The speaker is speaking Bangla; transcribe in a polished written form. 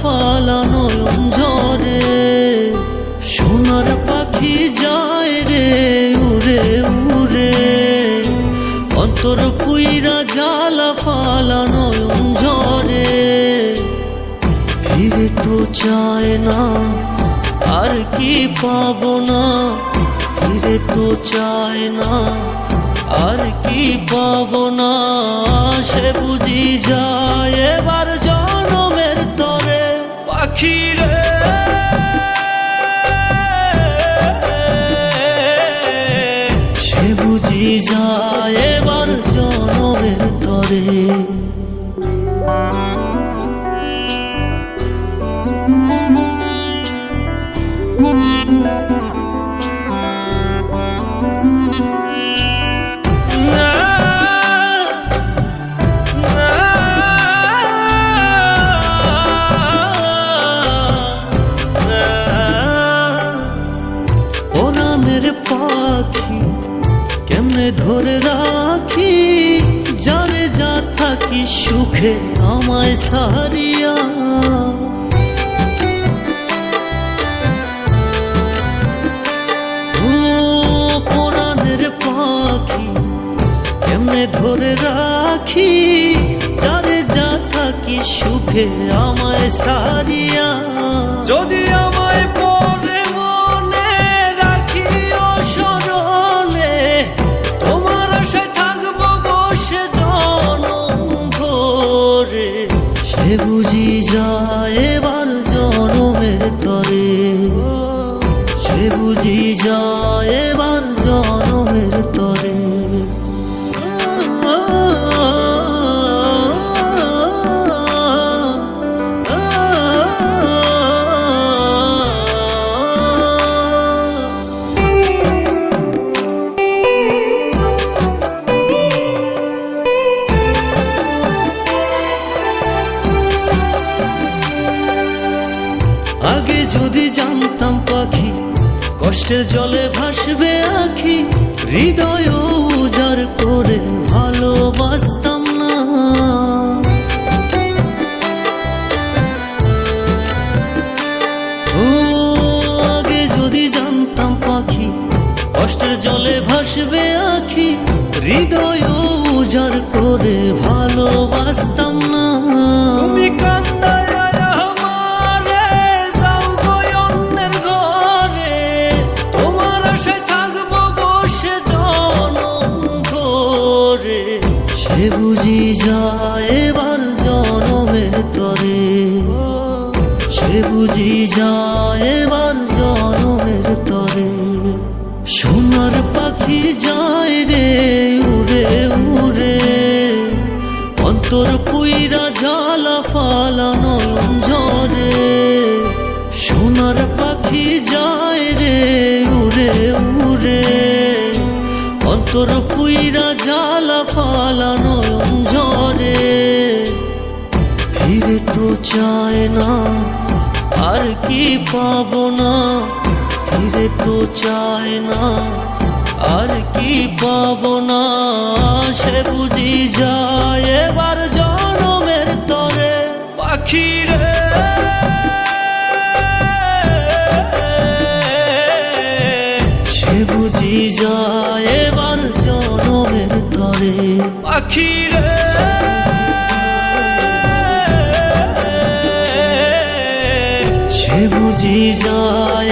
ফালা নয়ন ঝরে। সোনার পাখি যায় রে উড়ে উড়ে, অন্তর পুইরা জ্বালা ফালা নয়ন ঝরে। ফিরে তো চায় না আর কি পাবো না, ফিরে তো চায় না আর কি পাবো না। সে বুঝি যায় এবার জনমের তরে পাখি রে। সে বুঝি যায় এবার জনমের তরে। পরাণের পাখি কেমনে ধরে রাখি, যারে যা থাকি সুখে আমায় সারিয়া। ও পরাণের পাখি কেমনে ধরে রাখি, যারে যা থাকি সুখে আমায় সারিয়া। যদি আমায় পরে মনে রাখিও স্মরণে, তোমার আশায় থাকবো বসে জনম ভরে। সে বুঝি যায় এবার জনমের তরে, সে বুঝি যায় এবার জনমের তরে। আগে যদি জানতাম পাখি কষ্টের জলে ভাসবে আখি, হৃদয় উজাড় করে ভালোবাসতাম না। ও আগে যদি জানতাম পাখি কষ্টের জলে ভাসবে আখি, হৃদয় উজাড় করে ভালোবাসতাম না। তুমি কান্দায় সে বুঝি যায় এবার জনমের তরে, সে বুঝি যায় এবার জনমের তরে। সোনার পাখি যায় রে উড়ে উড়ে, অন্তর পুইরা জ্বালা ফালা নয়ন ঝরে। সোনার পাখি যায় রে উড়ে উড়ে, অন্তর পুইরা জ্বালা ফালা নয়ন ঝরে। ফিরে তো চায় না আর কি পাবো না, ফিরে তো চায় না আর কি পাবো না। সে বুঝি যায় এবার জনমের তরে পাখি রে। সে বুঝি যায় এবার জনমের তরে পাখি রে। সে বুঝি যায়